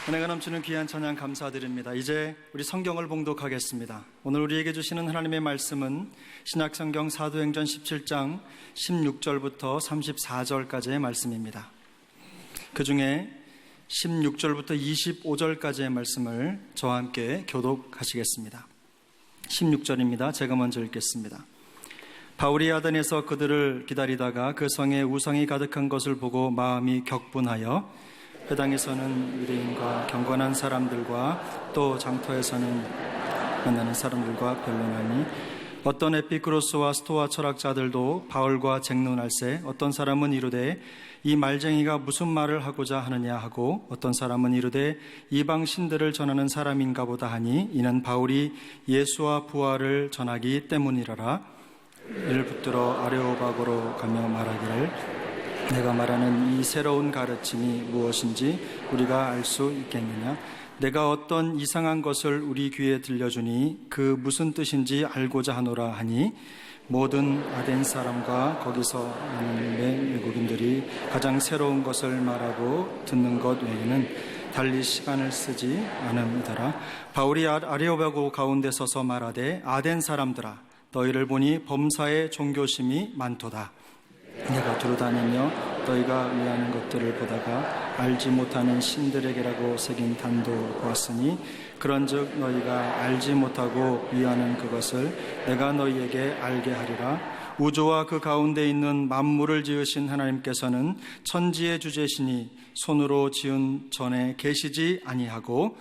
은혜가 넘치는 귀한 찬양 감사드립니다. 이제 우리 성경을 봉독하겠습니다. 오늘 우리에게 주시는 하나님의 말씀은 신약성경 사도행전 17장 16절부터 34절까지의 말씀입니다. 그 중에 16절부터 25절까지의 말씀을 저와 함께 교독하시겠습니다. 16절입니다. 제가 먼저 읽겠습니다. 바울이 아덴에서 그들을 기다리다가 그 성에 우상이 가득한 것을 보고 마음이 격분하여 회당에서는 유대인과 경건한 사람들과 또 장터에서는 만나는 사람들과 변론하니 어떤 에피크로스와 스토아 철학자들도 바울과 쟁론할세 어떤 사람은 이르되 이 말쟁이가 무슨 말을 하고자 하느냐 하고 어떤 사람은 이르되 이방 신들을 전하는 사람인가 보다 하니 이는 바울이 예수와 부활을 전하기 때문이라라. 이를 붙들어 아레오바고로 가며 말하기를 내가 말하는 이 새로운 가르침이 무엇인지 우리가 알 수 있겠느냐. 내가 어떤 이상한 것을 우리 귀에 들려주니 그 무슨 뜻인지 알고자 하노라 하니 모든 아덴 사람과 거기서 많은 외국인들이 가장 새로운 것을 말하고 듣는 것 외에는 달리 시간을 쓰지 않음이더라. 바울이 아레오바고 가운데 서서 말하되 아덴 사람들아 너희를 보니 범사에 종교심이 많도다. 내가 두루다니며 너희가 위하는 것들을 보다가 알지 못하는 신들에게라고 새긴 단도 보았으니 그런즉 너희가 알지 못하고 위하는 그것을 내가 너희에게 알게 하리라. 우주와 그 가운데 있는 만물을 지으신 하나님께서는 천지의 주제시니 손으로 지은 전에 계시지 아니하고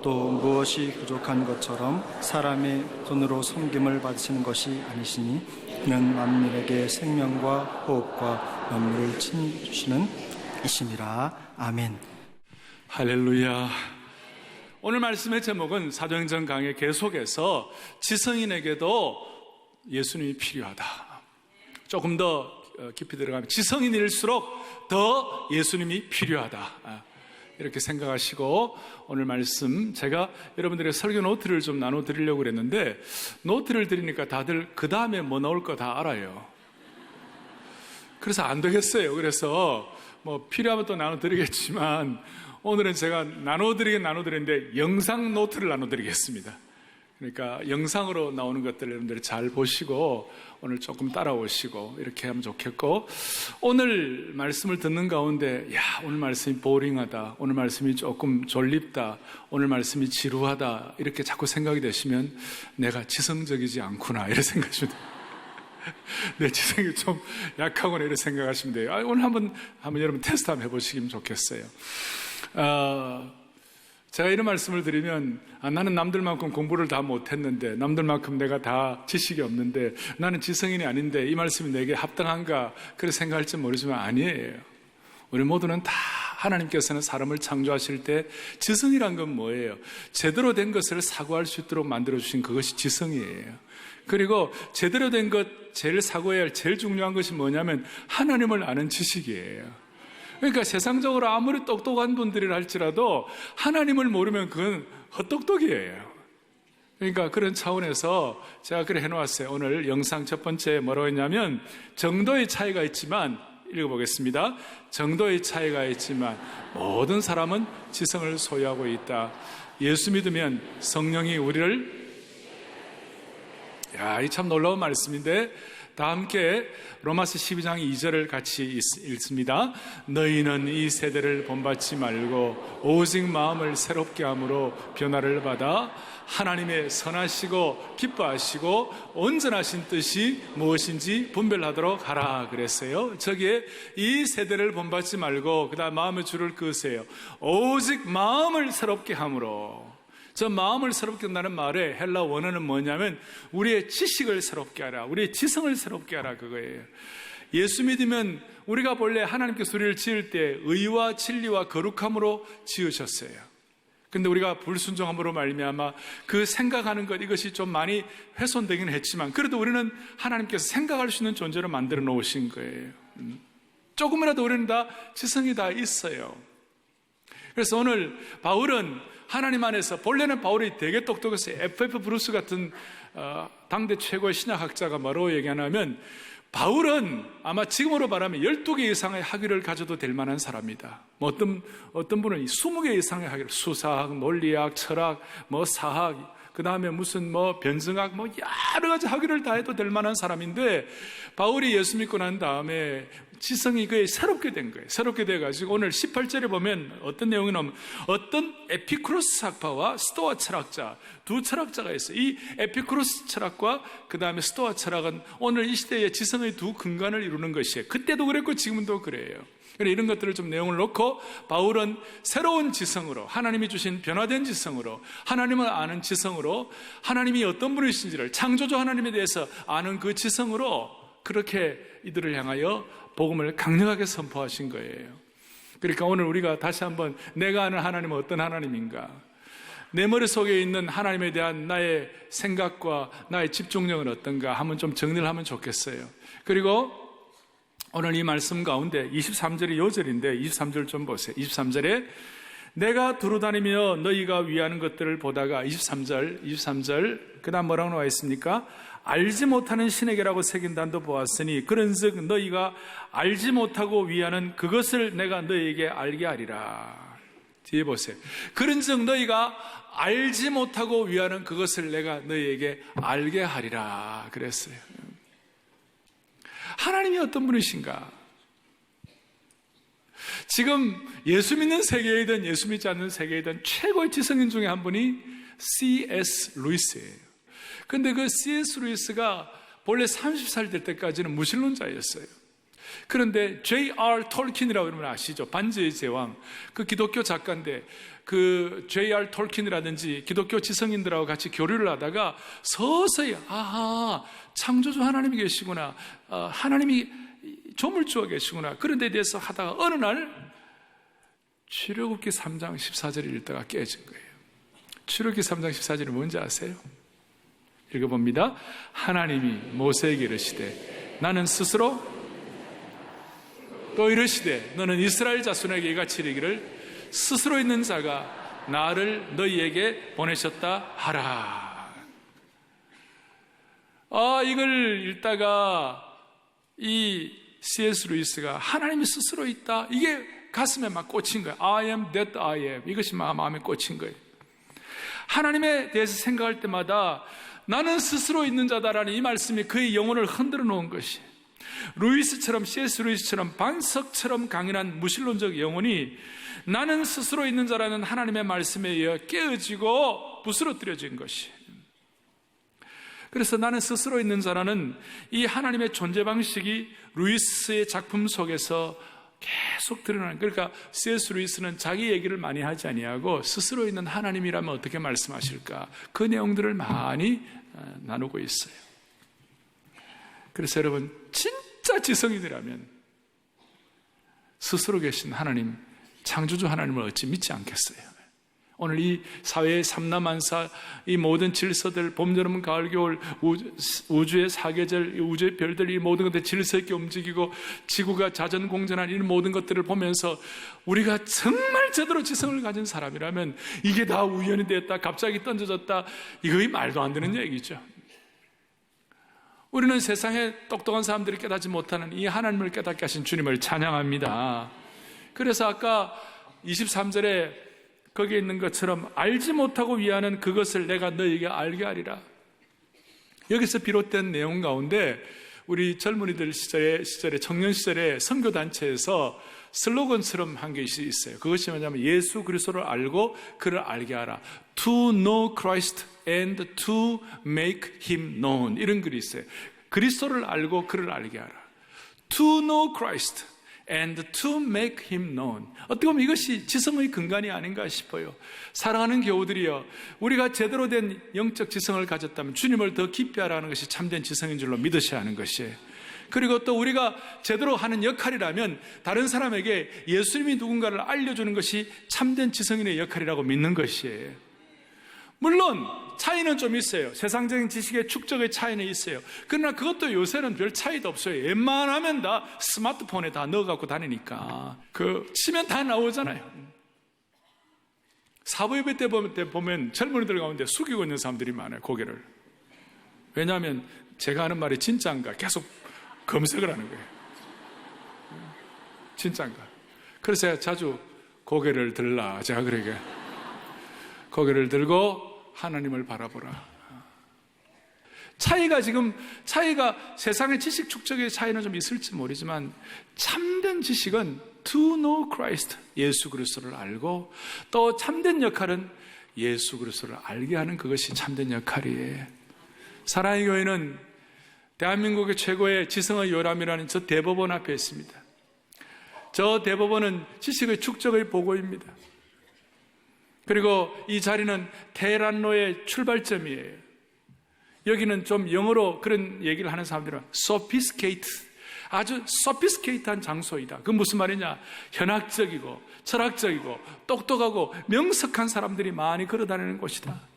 또 무엇이 부족한 것처럼 사람의 손으로 섬김을 받으시는 것이 아니시니 이는 만물에게 생명과 호흡과 만물을 주시는 이심이라. 아멘. 할렐루야. 오늘 말씀의 제목은 사도행전 강의 계속해서 지성인에게도 예수님이 필요하다. 조금 더 깊이 들어가면 지성인일수록 더 예수님이 필요하다. 이렇게 생각하시고 오늘 말씀 제가 여러분들의 설교 노트를 좀 나눠드리려고 그랬는데 노트를 드리니까 다들 그 다음에 뭐 나올 거 다 알아요. 그래서 안 되겠어요. 그래서 뭐 필요하면 또 나눠드리겠지만 오늘은 제가 나눠드리는데 영상 노트를 나눠드리겠습니다. 그러니까 영상으로 나오는 것들 여러분들이 잘 보시고 오늘 조금 따라오시고 이렇게 하면 좋겠고, 오늘 말씀을 듣는 가운데 오늘 말씀이 보링하다, 오늘 말씀이 조금 졸립다, 오늘 말씀이 지루하다 이렇게 자꾸 생각이 되시면 내가 지성적이지 않구나 이렇게 생각하시면 돼요. 내 지성이 좀 약하구나 이렇게 생각하시면 돼요. 오늘 한번 여러분 테스트 한번 해보시면 좋겠어요. 제가 이런 말씀을 드리면 나는 남들만큼 공부를 다 못했는데, 남들만큼 내가 다 지식이 없는데, 나는 지성인이 아닌데 이 말씀이 내게 합당한가 그렇게 생각할지 모르지만 아니에요. 우리 모두는 다 하나님께서는 사람을 창조하실 때 지성이란 건 뭐예요? 제대로 된 것을 사고할 수 있도록 만들어주신 그것이 지성이에요. 그리고 제대로 된 것 제일 사고해야 할 제일 중요한 것이 뭐냐면 하나님을 아는 지식이에요. 그러니까 세상적으로 아무리 똑똑한 분들이라 할지라도 하나님을 모르면 그건 헛똑똑이에요. 그러니까 그런 차원에서 제가 그래 해놓았어요. 오늘 영상 첫 번째 뭐라고 했냐면 정도의 차이가 있지만, 읽어보겠습니다. 정도의 차이가 있지만 모든 사람은 지성을 소유하고 있다. 예수 믿으면 성령이 우리를, 이 참 놀라운 말씀인데 다 함께 로마서 12장 2절을 같이 읽습니다. 너희는 이 세대를 본받지 말고 오직 마음을 새롭게 함으로 변화를 받아 하나님의 선하시고 기뻐하시고 온전하신 뜻이 무엇인지 분별하도록 하라 그랬어요. 저기에 이 세대를 본받지 말고 그 다음 마음의 줄을 그으세요. 오직 마음을 새롭게 함으로. 저 마음을 새롭게 한다는 말의 헬라 원어는 뭐냐면 우리의 지식을 새롭게 하라, 우리의 지성을 새롭게 하라 그거예요. 예수 믿으면 우리가 본래 하나님께서 우리를 지을 때 의와 진리와 거룩함으로 지으셨어요. 근데 우리가 불순종함으로 말미암아 그 생각하는 것, 이것이 좀 많이 훼손되긴 했지만 그래도 우리는 하나님께서 생각할 수 있는 존재로 만들어 놓으신 거예요. 조금이라도 우리는 다 지성이 다 있어요. 그래서 오늘 바울은 하나님 안에서, 본래는 바울이 되게 똑똑했어요. F.F. 브루스 같은 당대 최고의 신학학자가 뭐라고 얘기하냐면 바울은 아마 지금으로 말하면 12개 이상의 학위를 가져도 될 만한 사람이다. 어떤 분은 20개 이상의 학위를, 수사학, 논리학, 철학, 사학, 그 다음에 무슨 변증학, 여러 가지 학위를 다 해도 될 만한 사람인데, 바울이 예수 믿고 난 다음에 지성이 그에 새롭게 된 거예요. 새롭게 돼가지고 오늘 18절에 보면 어떤 내용이 나오면 어떤 에피쿠로스 학파와 스토아 철학자, 두 철학자가 있어요. 이 에피쿠로스 철학과 그 다음에 스토아 철학은 오늘 이 시대의 지성의 두 근간을 이루는 것이에요. 그때도 그랬고 지금도 그래요. 이런 것들을 좀 내용을 놓고 바울은 새로운 지성으로, 하나님이 주신 변화된 지성으로, 하나님을 아는 지성으로, 하나님이 어떤 분이신지를, 창조주 하나님에 대해서 아는 그 지성으로 그렇게 이들을 향하여 복음을 강력하게 선포하신 거예요. 그러니까 오늘 우리가 다시 한번 내가 아는 하나님은 어떤 하나님인가, 내 머릿속에 있는 하나님에 대한 나의 생각과 나의 집중력은 어떤가 한번 좀 정리를 하면 좋겠어요. 그리고 오늘 이 말씀 가운데 23절이 요절인데 23절 좀 보세요. 23절에 내가 두루다니며 너희가 위하는 것들을 보다가 23절 그 다음 뭐라고 나와 있습니까? 알지 못하는 신에게라고 새긴 단도 보았으니 그런즉 너희가 알지 못하고 위하는 그것을 내가 너희에게 알게 하리라. 뒤에 보세요. 그런즉 너희가 알지 못하고 위하는 그것을 내가 너희에게 알게 하리라 그랬어요. 하나님이 어떤 분이신가? 지금 예수 믿는 세계이든 예수 믿지 않는 세계이든 최고의 지성인 중에 한 분이 C.S. 루이스예요. 근데 그 C.S. 루이스가 본래 30살 될 때까지는 무신론자였어요. 그런데 J.R. 톨킨이라고 그러면 아시죠? 반지의 제왕. 그 기독교 작가인데 그 J.R. 톨킨이라든지 기독교 지성인들하고 같이 교류를 하다가 서서히 아하, 창조주 하나님이 계시구나. 하나님이 조물주가 계시구나. 그런 데 대해서 하다가 어느 날 출애굽기 3장 14절을 읽다가 깨진 거예요. 출애굽기 3장 14절이 뭔지 아세요? 읽어봅니다. 하나님이 모세에게 이르시되 나는 스스로 또 이르시되 너는 이스라엘 자손에게 이같이 이르기를 스스로 있는 자가 나를 너희에게 보내셨다 하라. 이걸 읽다가 이 C.S. 루이스가 하나님이 스스로 있다, 이게 가슴에 막 꽂힌 거예요. I am that I am. 이것이 마음에 꽂힌 거예요. 하나님에 대해서 생각할 때마다 나는 스스로 있는 자다라는 이 말씀이 그의 영혼을 흔들어 놓은 것이, 루이스처럼, C.S. 루이스처럼 반석처럼 강인한 무신론적 영혼이 나는 스스로 있는 자라는 하나님의 말씀에 의해 깨어지고 부스러뜨려진 것이. 그래서 나는 스스로 있는 자라는 이 하나님의 존재 방식이 루이스의 작품 속에서 계속 드러나는, 그러니까 C.S. 루이스는 자기 얘기를 많이 하지 아니하고 스스로 있는 하나님이라면 어떻게 말씀하실까, 그 내용들을 많이 나누고 있어요. 그래서 여러분, 진짜 지성인이라면 스스로 계신 하나님, 창조주 하나님을 어찌 믿지 않겠어요? 오늘 이 사회의 삼라만사, 이 모든 질서들, 봄, 여름, 가을, 겨울, 우주의 사계절, 우주의 별들, 이 모든 것들 질서 있게 움직이고 지구가 자전공전한 이 모든 것들을 보면서 우리가 정말 제대로 지성을 가진 사람이라면 이게 다 우연이 됐다, 갑자기 던져졌다, 이거이 말도 안 되는 얘기죠. 우리는 세상에 똑똑한 사람들이 깨닫지 못하는 이 하나님을 깨닫게 하신 주님을 찬양합니다. 그래서 아까 23절에 거기에 있는 것처럼 알지 못하고 위하는 그것을 내가 너희에게 알게 하리라. 여기서 비롯된 내용 가운데 우리 젊은이들 시절에 청년 시절에 선교단체에서 슬로건처럼 한 것이 있어요. 그것이 뭐냐면 예수 그리스도를 알고 그를 알게 하라. To know Christ and to make Him known. 이런 글이 있어요. 그리스도를 알고 그를 알게 하라. To know Christ and to make Him known. 어떻게 보면 이것이 지성의 근간이 아닌가 싶어요. 사랑하는 교우들이여, 우리가 제대로 된 영적 지성을 가졌다면 주님을 더 깊이 알아가는 것이 참된 지성인 줄로 믿으셔야 하는 것이에요. 그리고 또 우리가 제대로 하는 역할이라면 다른 사람에게 예수님이 누군가를 알려주는 것이 참된 지성인의 역할이라고 믿는 것이에요. 물론 차이는 좀 있어요. 세상적인 지식의 축적의 차이는 있어요. 그러나 그것도 요새는 별 차이도 없어요. 웬만하면 다 스마트폰에 다 넣어갖고 다니니까 치면 다 나오잖아요. 사부예배 때 보면 젊은이들 가운데 숙이고 있는 사람들이 많아요, 고개를. 왜냐하면 제가 하는 말이 진짜인가 계속 검색을 하는 거예요. 진짜인가. 그래서 제가 자주 고개를 들라, 제가 그러게 고개를 들고 하나님을 바라보라. 차이가 세상의 지식 축적의 차이는 좀 있을지 모르지만 참된 지식은 to know Christ, 예수 그리스도를 알고 또 참된 역할은 예수 그리스도를 알게 하는 그것이 참된 역할이에요. 사랑의 교회는 대한민국의 최고의 지성의 요람이라는 저 대법원 앞에 있습니다. 저 대법원은 지식의 축적의 보고입니다. 그리고 이 자리는 테헤란로의 출발점이에요. 여기는 좀 영어로 그런 얘기를 하는 사람들은 sophisticated, 아주 sophisticate한 장소이다. 그건 무슨 말이냐? 현학적이고 철학적이고 똑똑하고 명석한 사람들이 많이 걸어다니는 곳이다.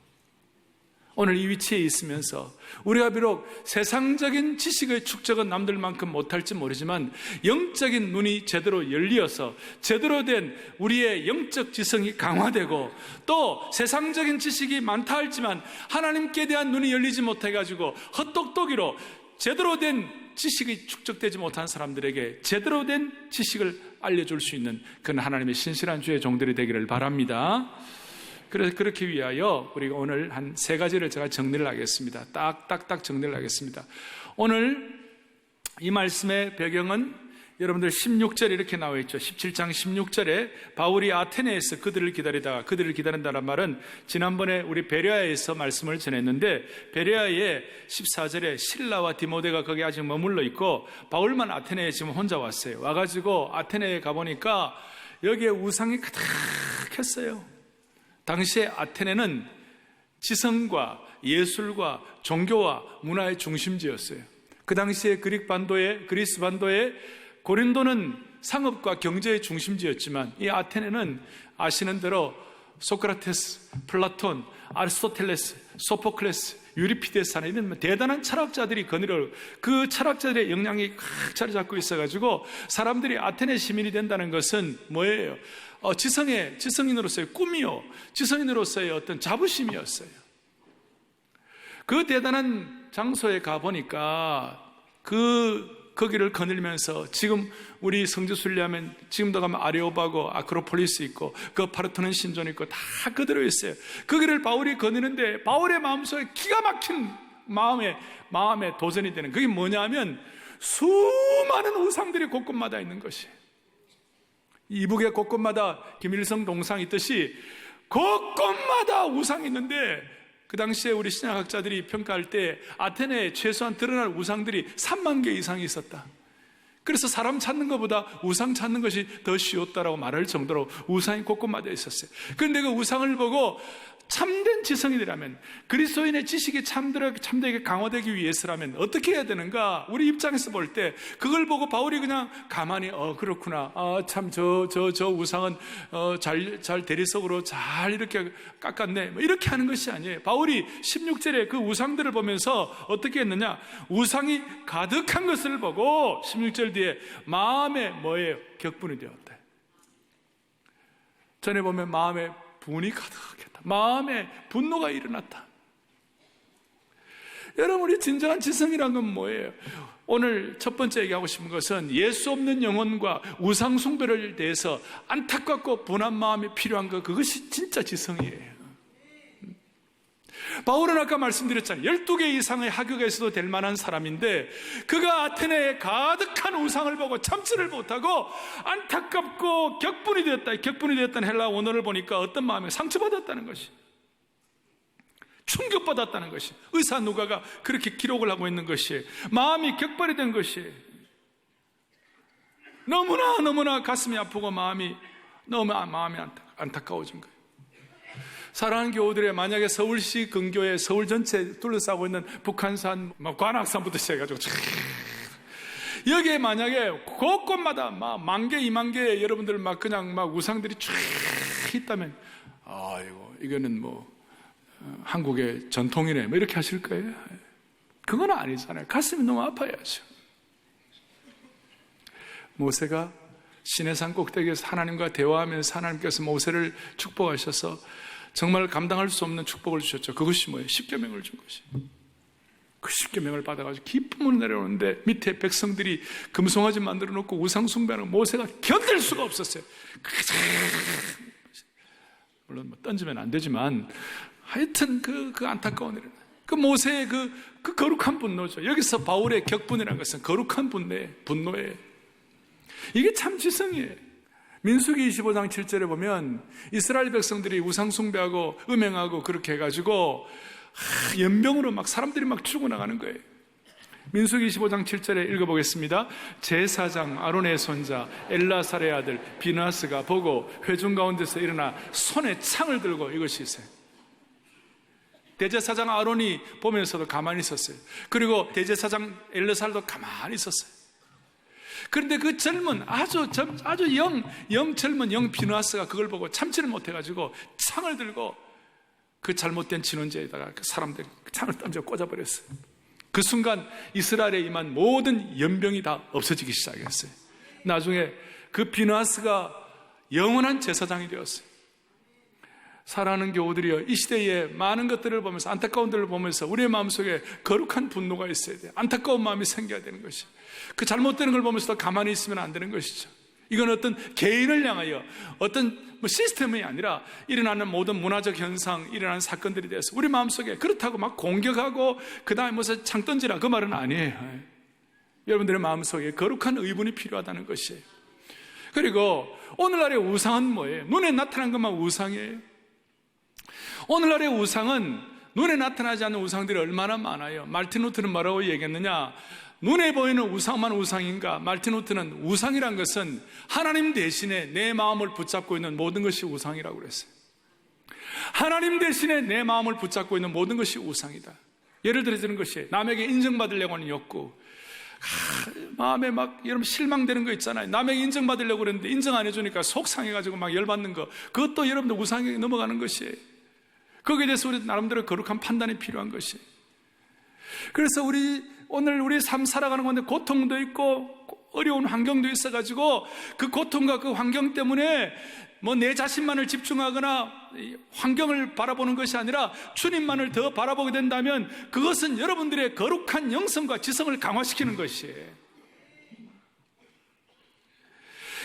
오늘 이 위치에 있으면서 우리가 비록 세상적인 지식의 축적은 남들만큼 못할지 모르지만 영적인 눈이 제대로 열리어서 제대로 된 우리의 영적 지성이 강화되고 또 세상적인 지식이 많다 할지만 하나님께 대한 눈이 열리지 못해가지고 헛똑똑이로 제대로 된 지식이 축적되지 못한 사람들에게 제대로 된 지식을 알려줄 수 있는 그런 하나님의 신실한 주의 종들이 되기를 바랍니다. 그래서 그렇게 위하여 우리가 오늘 한 3가지를 제가 정리를 하겠습니다. 딱딱딱 정리를 하겠습니다. 오늘 이 말씀의 배경은 여러분들 16절에 이렇게 나와 있죠. 17장 16절에 바울이 아테네에서 그들을 기다린다는 말은 지난번에 우리 베레아에서 말씀을 전했는데 베레아의 14절에 실라와 디모데가 거기 아직 머물러 있고 바울만 아테네에 지금 혼자 왔어요. 와가지고 아테네에 가보니까 여기에 우상이 가득했어요. 당시에 아테네는 지성과 예술과 종교와 문화의 중심지였어요. 그 당시에 그리스 반도에 고린도는 상업과 경제의 중심지였지만 이 아테네는 아시는 대로 소크라테스, 플라톤, 아리스토텔레스, 소포클레스, 유리피데스 하는 이런 대단한 철학자들이 거느려 그 철학자들의 영향이 꽉 자리 잡고 있어가지고 사람들이 아테네 시민이 된다는 것은 뭐예요? 지성인으로서의 꿈이요, 지성인으로서의 어떤 자부심이었어요. 그 대단한 장소에 가보니까 거기를 거닐면서 지금 우리 성지순례하면 지금도 가면 아레오바고 아크로폴리스 있고 그 파르테논 신전 있고 다 그대로 있어요. 거기를 바울이 거니는데 바울의 마음속에 기가 막힌 마음에 도전이 되는 그게 뭐냐면 수많은 우상들이 곳곳마다 있는 것이에요. 이북의 곳곳마다 김일성 동상 있듯이 곳곳마다 우상이 있는데 그 당시에 우리 신학학자들이 평가할 때 아테네에 최소한 드러날 우상들이 3만 개 이상이 있었다. 그래서 사람 찾는 것보다 우상 찾는 것이 더 쉬웠다라고 말할 정도로 우상이 곳곳마다 있었어요. 그런데 그 우상을 보고 참된 지성인이라면 그리스도인의 지식이 참되게 강화되기 위해서라면 어떻게 해야 되는가? 우리 입장에서 볼 때 그걸 보고 바울이 그냥 가만히 그렇구나, 참 저 우상은 잘 대리석으로 잘 이렇게 깎았네, 뭐 이렇게 하는 것이 아니에요. 바울이 16절에 그 우상들을 보면서 어떻게 했느냐? 우상이 가득한 것을 보고 16절 뒤에 마음에 뭐예요? 격분이 되었다. 전에 보면 마음에 분이 가득했다. 마음에 분노가 일어났다. 여러분, 우리 진정한 지성이란 건 뭐예요? 오늘 첫 번째 얘기하고 싶은 것은 예수 없는 영혼과 우상 숭배를 대해서 안타깝고 분한 마음이 필요한 것, 그것이 진짜 지성이에요. 바울은 아까 말씀드렸잖아요. 12개 이상의 학교가 있어도 될 만한 사람인데 그가 아테네에 가득한 우상을 보고 참지를 못하고 안타깝고 격분이 되었다는 헬라 원어를 보니까 어떤 마음에 상처받았다는 것이, 충격받았다는 것이, 의사 누가가 그렇게 기록을 하고 있는 것이, 마음이 격발이 된 것이, 너무나 가슴이 아프고 마음이 안타까워진 거예요. 사랑하는 교우들의, 만약에 서울시 근교에 서울 전체 둘러싸고 있는 북한산, 관악산부터 시작해가지고 여기에 만약에 곳곳마다 만 개, 2만 개 여러분들 그냥 우상들이 쫙 있다면, 이거는 한국의 전통이네, 이렇게 하실 거예요? 그건 아니잖아요. 가슴이 너무 아파야죠. 모세가 시내산 꼭대기에서 하나님과 대화하면서 하나님께서 모세를 축복하셔서 정말 감당할 수 없는 축복을 주셨죠. 그것이 뭐예요? 십계명을 준 것이. 그 십계명을 받아가지고 기쁨으로 내려오는데 밑에 백성들이 금송아지 만들어 놓고 우상 숭배하는 모세가 견딜 수가 없었어요. 물론 던지면 안 되지만 하여튼 그 안타까운 일은 그 모세의 그 거룩한 분노죠. 여기서 바울의 격분이라는 것은 거룩한 분노예요. 이게 참 지성이에요. 민수기 25장 7절에 보면 이스라엘 백성들이 우상 숭배하고 음행하고 그렇게 해가지고 연병으로 막 사람들이 막 죽어나가는 거예요. 민수기 25장 7절에 읽어보겠습니다. 제사장 아론의 손자 엘라살의 아들 비나스가 보고 회중 가운데서 일어나 손에 창을 들고 이것이 있어요. 대제사장 아론이 보면서도 가만히 있었어요. 그리고 대제사장 엘라살도 가만히 있었어요. 그런데 그 젊은 아주 영 젊은 영 비나스가 그걸 보고 참지를 못해가지고 창을 들고 그 잘못된 진원제에다가 그 사람들 창을 던져 꽂아버렸어요. 그 순간 이스라엘에 임한 모든 연병이 다 없어지기 시작했어요. 나중에 그 비나스가 영원한 제사장이 되었어요. 사랑하는 교우들이여, 이 시대에 많은 것들을 보면서, 안타까운 것들을 보면서 우리의 마음속에 거룩한 분노가 있어야 돼요. 안타까운 마음이 생겨야 되는 것이, 그 잘못되는 걸 보면서도 가만히 있으면 안 되는 것이죠. 이건 어떤 개인을 향하여 어떤 시스템이 아니라 일어나는 모든 문화적 현상, 일어나는 사건들에 대해서 우리 마음속에 그렇다고 막 공격하고 그 다음에 무슨 창 던지라 그 말은 아니에요. 여러분들의 마음속에 거룩한 의분이 필요하다는 것이에요. 그리고 오늘날의 우상은 뭐예요? 눈에 나타난 것만 우상이에요. 오늘날의 우상은 눈에 나타나지 않는 우상들이 얼마나 많아요. 말틴 루터는 뭐라고 얘기했느냐? 눈에 보이는 우상만 우상인가? 말틴 루터는 우상이란 것은 하나님 대신에 내 마음을 붙잡고 있는 모든 것이 우상이라고 그랬어요. 하나님 대신에 내 마음을 붙잡고 있는 모든 것이 우상이다. 예를 들어 주는 것이 남에게 인정받으려고 하는 욕구, 마음에 막 여러분 실망되는 거 있잖아요. 남에게 인정받으려고 그랬는데 인정 안 해주니까 속상해가지고 막 열받는 거, 그것도 여러분들 우상에 넘어가는 것이에요. 거기에 대해서 우리 나름대로 거룩한 판단이 필요한 것이에요. 그래서 오늘 우리 삶 살아가는 건데 고통도 있고 어려운 환경도 있어가지고 그 고통과 그 환경 때문에 뭐 내 자신만을 집중하거나 환경을 바라보는 것이 아니라 주님만을 더 바라보게 된다면 그것은 여러분들의 거룩한 영성과 지성을 강화시키는 것이에요.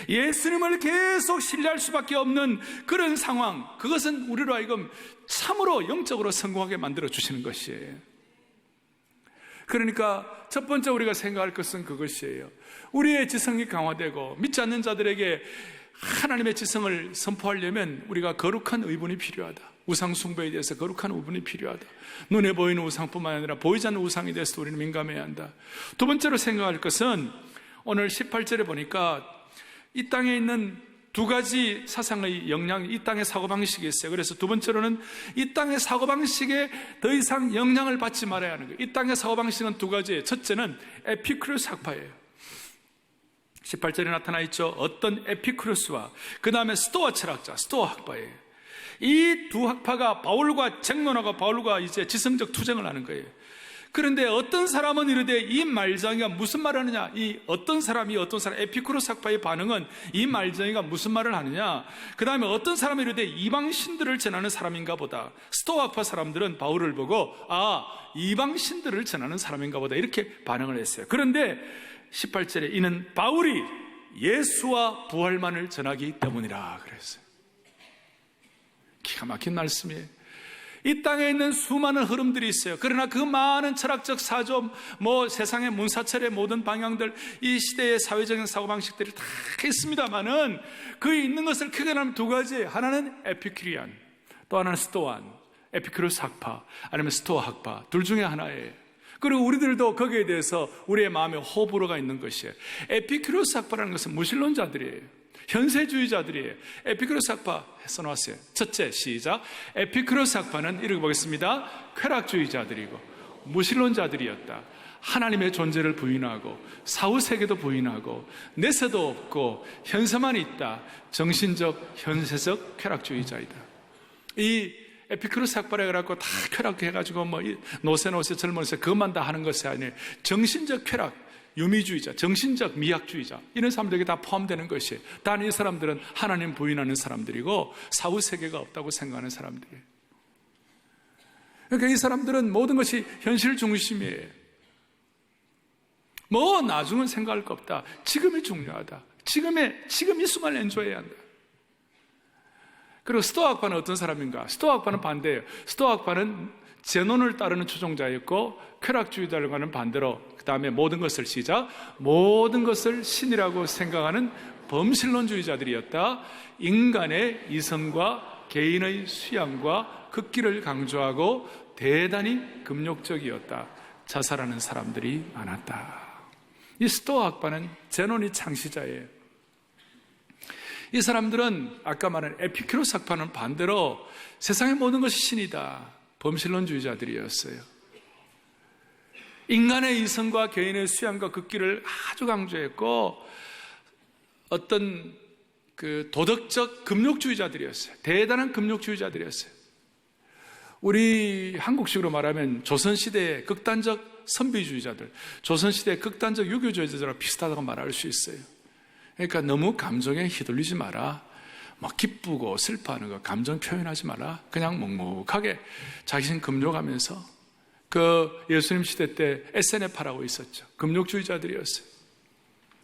예수님을 계속 신뢰할 수밖에 없는 그런 상황, 그것은 우리로 하여금 참으로 영적으로 성공하게 만들어 주시는 것이에요. 그러니까 첫 번째 우리가 생각할 것은 그것이에요. 우리의 지성이 강화되고 믿지 않는 자들에게 하나님의 지성을 선포하려면 우리가 거룩한 의분이 필요하다. 우상 숭배에 대해서 거룩한 의분이 필요하다. 눈에 보이는 우상뿐만 아니라 보이지 않는 우상에 대해서도 우리는 민감해야 한다. 두 번째로 생각할 것은 오늘 18절에 보니까 이 땅에 있는 두 가지 사상의 영향, 이 땅의 사고방식이 있어요. 그래서 두 번째로는 이 땅의 사고방식에 더 이상 영향을 받지 말아야 하는 거예요. 이 땅의 사고방식은 두 가지예요. 첫째는 에피쿠로스 학파예요. 18절에 나타나 있죠. 어떤 에피쿠로스와 그 다음에 스토아 철학자, 스토아 학파예요. 이 두 학파가 바울과 쟁론하고 바울과 이제 지성적 투쟁을 하는 거예요. 그런데 어떤 사람은 이르되 이 말쟁이가 무슨 말을 하느냐? 이 어떤 사람이 에피쿠로스 학파의 반응은 이 말쟁이가 무슨 말을 하느냐? 그 다음에 어떤 사람이 이르되 이방 신들을 전하는 사람인가 보다. 스토아 학파 사람들은 바울을 보고 이방 신들을 전하는 사람인가 보다 이렇게 반응을 했어요. 그런데 18절에 이는 바울이 예수와 부활만을 전하기 때문이라 그랬어요. 기가 막힌 말씀이에요. 이 땅에 있는 수많은 흐름들이 있어요. 그러나 그 많은 철학적 사조, 세상의 문사철의 모든 방향들, 이 시대의 사회적인 사고방식들이 다 있습니다만은 그 있는 것을 크게 나누면 두 가지. 하나는 에피큐리안, 또 하나는 스토안, 에피큐로스 학파, 아니면 스토아 학파. 둘 중에 하나예요. 그리고 우리들도 거기에 대해서 우리의 마음에 호불호가 있는 것이에요. 에피큐로스 학파라는 것은 무신론자들이에요. 현세주의자들이에요. 에피쿠로스 학파 써놨어요. 첫째, 시작. 에피쿠로스 학파는 읽어보겠습니다. 쾌락주의자들이고 무신론자들이었다. 하나님의 존재를 부인하고 사후세계도 부인하고 내세도 없고 현세만 있다. 정신적, 현세적 쾌락주의자이다. 이 에피쿠로스 학파라 해갖고 다 쾌락해가지고 노세 젊은세 그것만 다 하는 것이 아니에요. 정신적 쾌락, 유미주의자, 정신적 미학주의자, 이런 사람들에게 다 포함되는 것이에요. 단 이 사람들은 하나님 부인하는 사람들이고 사후세계가 없다고 생각하는 사람들이에요. 그러니까 이 사람들은 모든 것이 현실 중심이에요. 나중은 생각할 거 없다. 지금이 중요하다. 지금 이 순간을 엔조해야 한다. 그리고 스토아 학파는 어떤 사람인가? 스토아 학파는 반대예요. 스토아 학파는 제논을 따르는 추종자였고, 쾌락주의자들과는 반대로 그 다음에 모든 것을 모든 것을 신이라고 생각하는 범신론주의자들이었다. 인간의 이성과 개인의 수양과 극기를 강조하고 대단히 금욕적이었다. 자살하는 사람들이 많았다. 이 스토아 학파는 제논이 창시자예요. 이 사람들은 아까 말한 에피큐로스 학파는 반대로 세상의 모든 것이 신이다. 범신론주의자들이었어요. 인간의 이성과 개인의 수양과 극기를 아주 강조했고, 어떤 도덕적 금욕주의자들이었어요. 대단한 금욕주의자들이었어요. 우리 한국식으로 말하면 조선시대의 극단적 선비주의자들, 조선시대의 극단적 유교주의자들과 비슷하다고 말할 수 있어요. 그러니까 너무 감정에 휘둘리지 마라. 막 기쁘고 슬퍼하는 거 감정 표현하지 마라. 그냥 묵묵하게 자신 금욕하면서, 예수님 시대 때 SNF라고 있었죠. 금욕주의자들이었어요.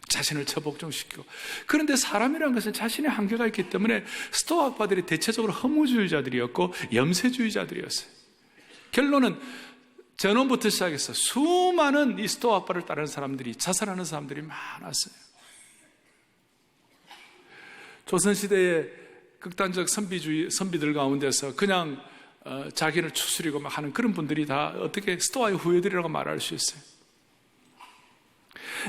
자신을 처복종시키고. 그런데 사람이라는 것은 자신의 한계가 있기 때문에 스토아 학파들이 대체적으로 허무주의자들이었고 염세주의자들이었어요. 결론은 제논부터 시작해서 수많은 이 스토아 학파를 따르는 사람들이, 자살하는 사람들이 많았어요. 조선시대의 극단적 선비들 가운데서 그냥 자기를 추스리고 막 하는 그런 분들이 다 어떻게 스토아의 후예들이라고 말할 수 있어요.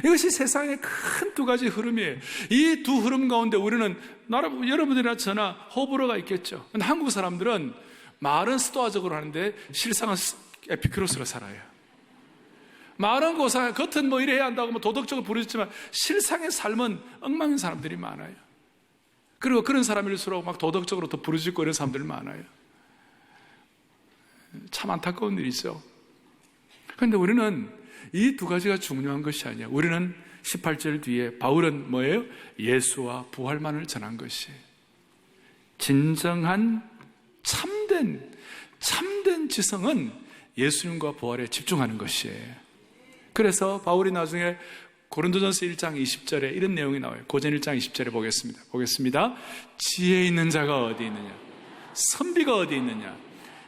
이것이 세상의 큰 두 가지 흐름이에요. 이 두 흐름 가운데 우리는 여러분들이나 저나 호불호가 있겠죠. 근데 한국 사람들은 말은 스토아적으로 하는데 실상은 에피큐로스로 살아요. 말은 고상, 겉은 뭐 이래야 한다고 도덕적으로 부르짖지만 실상의 삶은 엉망인 사람들이 많아요. 그리고 그런 사람일수록 막 도덕적으로 더 부르짖고 이런 사람들 많아요. 참 안타까운 일이죠. 그런데 우리는 이 두 가지가 중요한 것이 아니야. 우리는 18절 뒤에 바울은 뭐예요? 예수와 부활만을 전한 것이에요. 진정한 참된 지성은 예수님과 부활에 집중하는 것이에요. 그래서 바울이 나중에 고린도전서 1장 20절에 이런 내용이 나와요. 고전 1장 20절에 보겠습니다. 지혜 있는 자가 어디 있느냐? 선비가 어디 있느냐?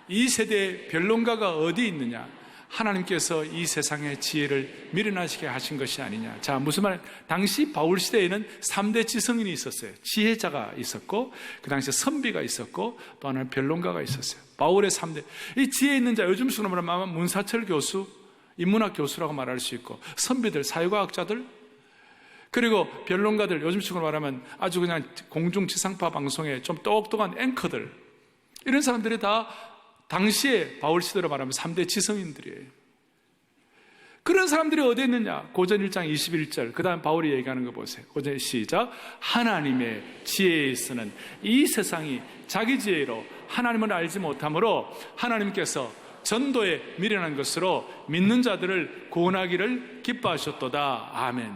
이 세대의 변론가가 어디 있느냐? 하나님께서 이 세상의 지혜를 미련하시게 하신 것이 아니냐. 자, 무슨 말? 당시 바울 시대에는 3대 지성인이 있었어요. 지혜자가 있었고, 그 당시에 선비가 있었고, 또 하나는 변론가가 있었어요. 바울의 3대. 이 지혜 있는 자, 요즘 식으로 말하면 문사철 교수, 인문학 교수라고 말할 수 있고, 선비들, 사회과학자들, 그리고 변론가들, 요즘 식으로 말하면 아주 그냥 공중지상파 방송에 좀 똑똑한 앵커들, 이런 사람들이 다 당시에 바울 시대로 말하면 3대 지성인들이에요. 그런 사람들이 어디 있느냐? 고전 1장 21절, 그 다음 바울이 얘기하는 거 보세요. 고전 시작. 하나님의 지혜에 있어는 이 세상이 자기 지혜로 하나님을 알지 못하므로 하나님께서 전도에 미련한 것으로 믿는 자들을 구원하기를 기뻐하셨도다. 아멘.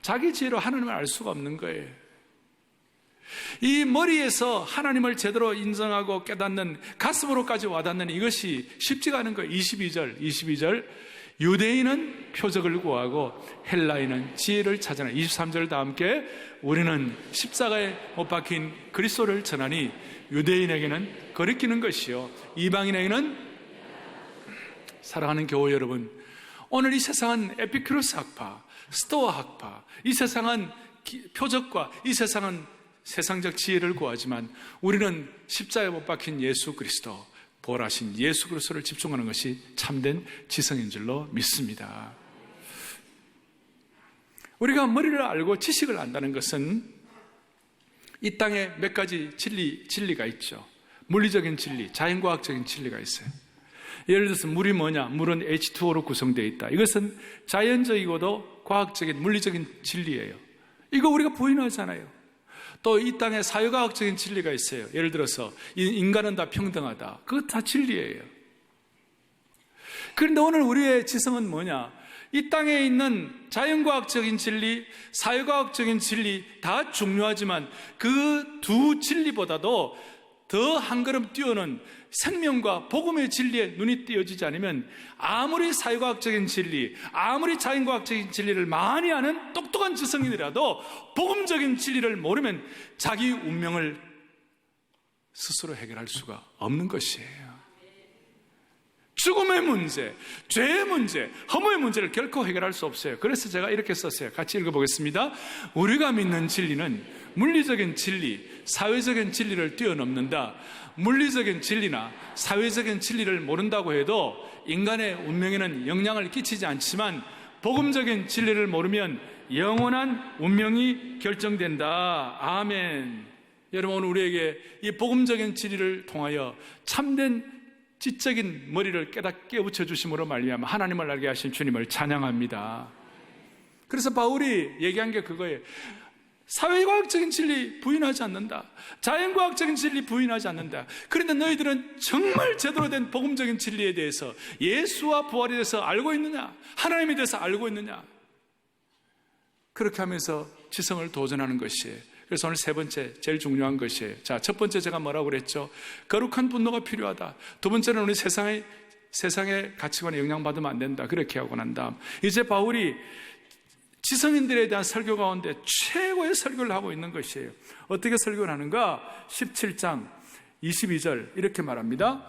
자기 지혜로 하나님을 알 수가 없는 거예요. 이 머리에서 하나님을 제대로 인정하고 깨닫는, 가슴으로까지 와닿는 이것이 쉽지가 않은 거예요. 22절 유대인은 표적을 구하고 헬라인은 지혜를 찾으나. 23절 다 함께 우리는 십자가에 못 박힌 그리스도를 전하니 유대인에게는 거리끼는 것이요 이방인에게는. 사랑하는 교우 여러분, 오늘 이 세상은 에피큐로스 학파, 스토아 학파, 이 세상은 표적과 이 세상은 세상적 지혜를 구하지만 우리는 십자가에 못 박힌 예수 그리스도, 부활하신 예수 그리스도를 집중하는 것이 참된 지성인 줄로 믿습니다. 우리가 머리를 알고 지식을 안다는 것은 이 땅에 몇 가지 진리가 있죠. 물리적인 진리, 자연과학적인 진리가 있어요. 예를 들어서 물이 뭐냐? 물은 H2O로 구성되어 있다. 이것은 자연적이고도 과학적인, 물리적인 진리예요. 이거 우리가 부인하잖아요. 또 이 땅에 사회과학적인 진리가 있어요. 예를 들어서 인간은 다 평등하다. 그것 다 진리예요. 그런데 오늘 우리의 지성은 뭐냐? 이 땅에 있는 자연과학적인 진리, 사회과학적인 진리 다 중요하지만 그 두 진리보다도 더 한 걸음 뛰어는 생명과 복음의 진리에 눈이 띄어지지 않으면 아무리 사회과학적인 진리, 아무리 자연과학적인 진리를 많이 아는 똑똑한 지성인이라도 복음적인 진리를 모르면 자기 운명을 스스로 해결할 수가 없는 것이에요. 죽음의 문제, 죄의 문제, 허무의 문제를 결코 해결할 수 없어요. 그래서 제가 이렇게 썼어요. 같이 읽어보겠습니다. 우리가 믿는 진리는 물리적인 진리, 사회적인 진리를 뛰어넘는다. 물리적인 진리나 사회적인 진리를 모른다고 해도 인간의 운명에는 영향을 끼치지 않지만 복음적인 진리를 모르면 영원한 운명이 결정된다. 아멘. 여러분, 오늘 우리에게 이 복음적인 진리를 통하여 참된 지적인 머리를 깨닫게 붙여주심으로 말미암아 하나님을 알게 하신 주님을 찬양합니다. 그래서 바울이 얘기한 게 그거예요. 사회과학적인 진리 부인하지 않는다. 자연과학적인 진리 부인하지 않는다. 그런데 너희들은 정말 제대로 된 복음적인 진리에 대해서, 예수와 부활에 대해서 알고 있느냐? 하나님에 대해서 알고 있느냐? 그렇게 하면서 지성을 도전하는 것이에요. 그래서 오늘 세 번째, 제일 중요한 것이에요. 자, 첫 번째 제가 뭐라고 그랬죠? 거룩한 분노가 필요하다. 두 번째는 우리 세상의 가치관에 영향받으면 안 된다. 그렇게 하고 난 다음, 이제 바울이 지성인들에 대한 설교 가운데 최고의 설교를 하고 있는 것이에요. 어떻게 설교를 하는가? 17장 22절 이렇게 말합니다.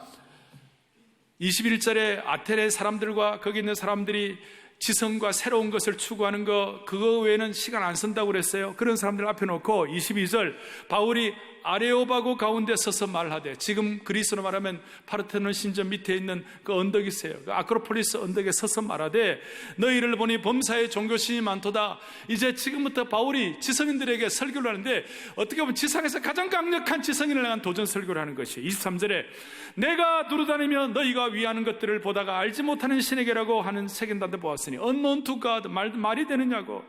21절에 아테네 사람들과 거기 있는 사람들이 지성과 새로운 것을 추구하는 그거 외에는 시간 안 쓴다고 그랬어요. 그런 사람들 앞에 놓고 22절 바울이 아레오바고 가운데 서서 말하되, 지금 그리스로 말하면 파르테논 신전 밑에 있는 그 언덕이 있어요. 그 아크로폴리스 언덕에 서서 말하되, 너희를 보니 범사에 종교심이 많도다. 이제 지금부터 바울이 지성인들에게 설교를 하는데, 어떻게 보면 지상에서 가장 강력한 지성인을 향한 도전 설교를 하는 것이에요. 23절에 내가 두루다니며 너희가 위하는 것들을 보다가 알지 못하는 신에게라고 하는 책임단도 보았으니, unknown to God, 말이 되느냐고.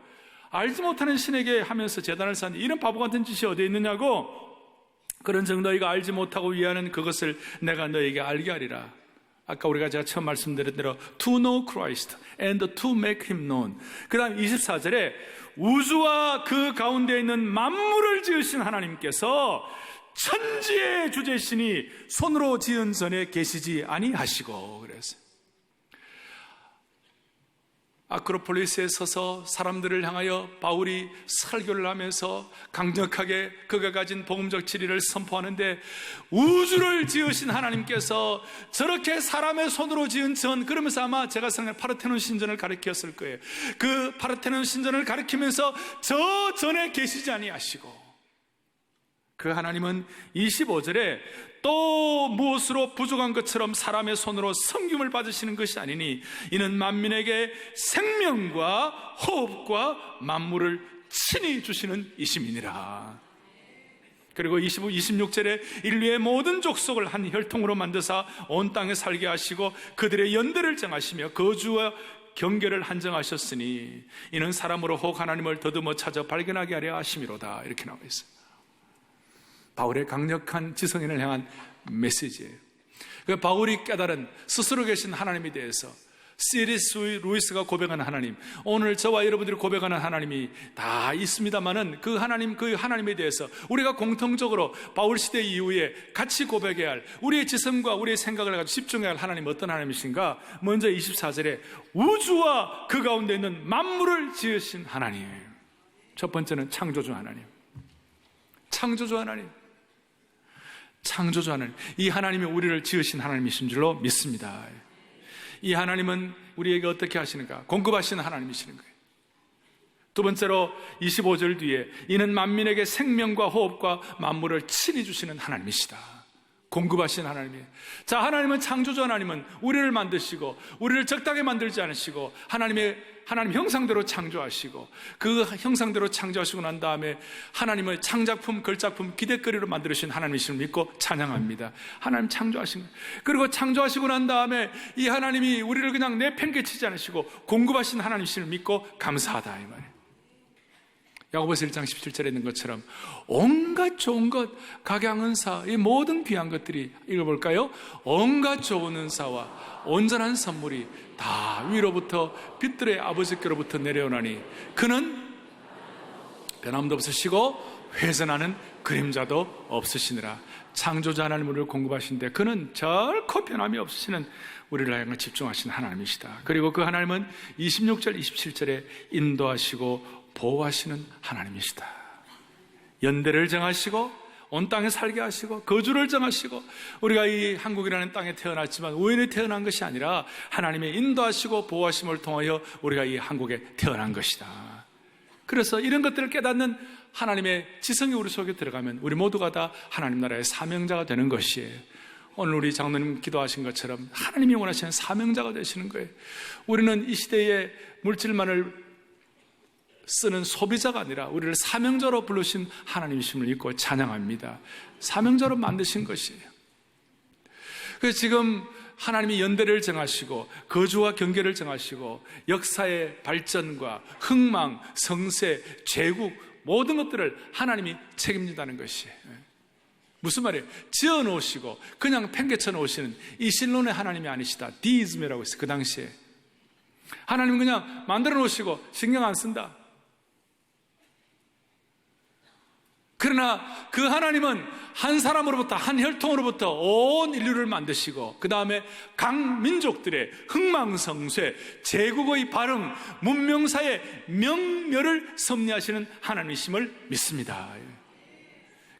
알지 못하는 신에게 하면서 제단을 쌓는 이런 바보 같은 짓이 어디에 있느냐고. 그런즉 너희가 알지 못하고 위하는 그것을 내가 너희에게 알게 하리라. 아까 제가 처음 말씀드린 대로 to know Christ and to make him known. 그 다음 24절에 우주와 그 가운데 있는 만물을 지으신 하나님께서 천지의 주제신이 손으로 지은 전에 계시지 아니하시고. 그랬어요. 아크로폴리스에 서서 사람들을 향하여 바울이 설교를 하면서 강력하게 그가 가진 복음적 진리를 선포하는데, 우주를 지으신 하나님께서 저렇게 사람의 손으로 지은 전, 그러면서 아마 제가 생각하는 파르테논 신전을 가리켰을 거예요. 그 파르테논 신전을 가리키면서 저 전에 계시지 아니하시고, 그 하나님은 25절에 또 무엇으로 부족한 것처럼 사람의 손으로 섬김을 받으시는 것이 아니니 이는 만민에게 생명과 호흡과 만물을 친히 주시는 이심이니라. 그리고 26절에 인류의 모든 족속을 한 혈통으로 만드사 온 땅에 살게 하시고 그들의 연대를 정하시며 거주와 경계를 한정하셨으니 이는 사람으로 혹 하나님을 더듬어 찾아 발견하게 하려 하심이로다. 이렇게 나와 있습니다. 바울의 강력한 지성인을 향한 메시지예요. 그 바울이 깨달은 스스로 계신 하나님에 대해서 C.S. 루이스가 고백하는 하나님, 오늘 저와 여러분들이 고백하는 하나님이 다 있습니다만은 그 하나님에 대해서 우리가 공통적으로 바울 시대 이후에 같이 고백해야 할, 우리의 지성과 우리의 생각을 가지고 집중해야 할 하나님 어떤 하나님이신가? 먼저 24절에 우주와 그 가운데 있는 만물을 지으신 하나님. 첫 번째는 창조주 하나님. 창조주 하나님. 창조주 하나님. 이 하나님이 우리를 지으신 하나님이신 줄로 믿습니다. 이 하나님은 우리에게 어떻게 하시는가? 공급하시는 하나님이시는 거예요. 두 번째로 25절 뒤에 이는 만민에게 생명과 호흡과 만물을 친히 주시는 하나님이시다. 공급하신 하나님이에요. 자, 하나님은 창조주 하나님은 우리를 만드시고 우리를 적당히 만들지 않으시고 하나님 형상대로 창조하시고 그 형상대로 창조하시고 난 다음에 하나님의 창작품, 걸작품, 기대거리로 만들으신 하나님이심을 믿고 찬양합니다. 하나님 창조하신 거예요. 그리고 창조하시고 난 다음에 이 하나님이 우리를 그냥 내팽개치지 않으시고 공급하신 하나님이심을 믿고 감사하다 이 말이에요. 야고보서 1장 17절에 있는 것처럼 온갖 좋은 것, 각양은사, 이 모든 귀한 것들이, 읽어볼까요? 온갖 좋은 은사와 온전한 선물이 다 위로부터 빛들의 아버지께로부터 내려오나니 그는 변함도 없으시고 회전하는 그림자도 없으시니라. 창조자 하나님 우리를 공급하신데 그는 결코 변함이 없으시는 우리를 향해 집중하신 하나님이시다. 그리고 그 하나님은 26절 27절에 인도하시고 보호하시는 하나님이시다. 연대를 정하시고 온 땅에 살게 하시고 거주를 정하시고 우리가 이 한국이라는 땅에 태어났지만 우연히 태어난 것이 아니라 하나님의 인도하시고 보호하심을 통하여 우리가 이 한국에 태어난 것이다. 그래서 이런 것들을 깨닫는 하나님의 지성이 우리 속에 들어가면 우리 모두가 다 하나님 나라의 사명자가 되는 것이에요. 오늘 우리 장로님 기도하신 것처럼 하나님이 원하시는 사명자가 되시는 거예요. 우리는 이 시대에 물질만을 쓰는 소비자가 아니라 우리를 사명자로 부르신 하나님이심을 믿고 찬양합니다. 사명자로 만드신 것이에요. 그래서 지금 하나님이 연대를 정하시고 거주와 경계를 정하시고 역사의 발전과 흥망, 성세, 제국 모든 것들을 하나님이 책임진다는 것이에요. 무슨 말이에요? 지어 놓으시고 그냥 팽개쳐 놓으시는 이 신론의 하나님이 아니시다. 디이즘이라고 했어요. 그 당시에 하나님은 그냥 만들어 놓으시고 신경 안 쓴다. 그러나 그 하나님은 한 사람으로부터, 한 혈통으로부터 온 인류를 만드시고 그 다음에 각 민족들의 흥망성쇠, 제국의 발흥, 문명사의 명멸을 섭리하시는 하나님이심을 믿습니다.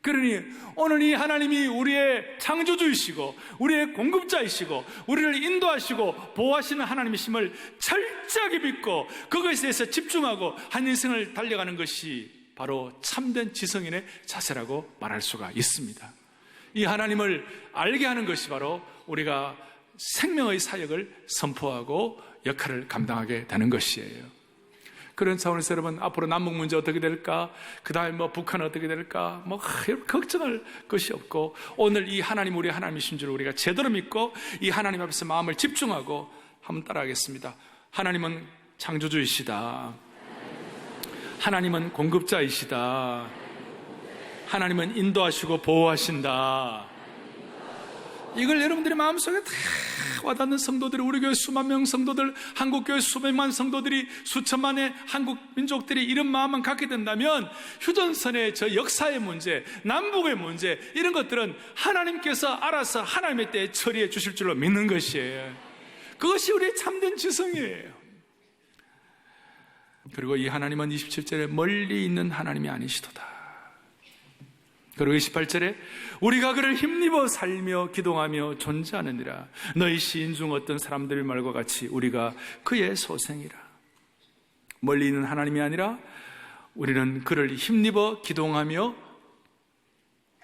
그러니 오늘 이 하나님이 우리의 창조주이시고 우리의 공급자이시고 우리를 인도하시고 보호하시는 하나님이심을 철저하게 믿고 그것에 대해서 집중하고 한 인생을 달려가는 것이 바로 참된 지성인의 자세라고 말할 수가 있습니다. 이 하나님을 알게 하는 것이 바로 우리가 생명의 사역을 선포하고 역할을 감당하게 되는 것이에요. 그런 차원에서 여러분, 앞으로 남북 문제 어떻게 될까? 그 다음에 북한 어떻게 될까? 걱정할 것이 없고, 오늘 이 하나님, 우리 하나님이신 줄 우리가 제대로 믿고, 이 하나님 앞에서 마음을 집중하고 한번 따라하겠습니다. 하나님은 창조주이시다. 하나님은 공급자이시다. 하나님은 인도하시고 보호하신다. 이걸 여러분들의 마음속에 다 와닿는 성도들이, 우리 교회 수만 명 성도들, 한국교회 수백만 성도들이, 수천만의 한국 민족들이 이런 마음만 갖게 된다면 휴전선의 저 역사의 문제, 남북의 문제, 이런 것들은 하나님께서 알아서 하나님의 때에 처리해 주실 줄로 믿는 것이에요. 그것이 우리의 참된 지성이에요. 그리고 이 하나님은 27절에 멀리 있는 하나님이 아니시도다. 그리고 28절에 우리가 그를 힘입어 살며 기동하며 존재하느니라. 너희 시인 중 어떤 사람들의 말과 같이 우리가 그의 소생이라. 멀리 있는 하나님이 아니라 우리는 그를 힘입어 기동하며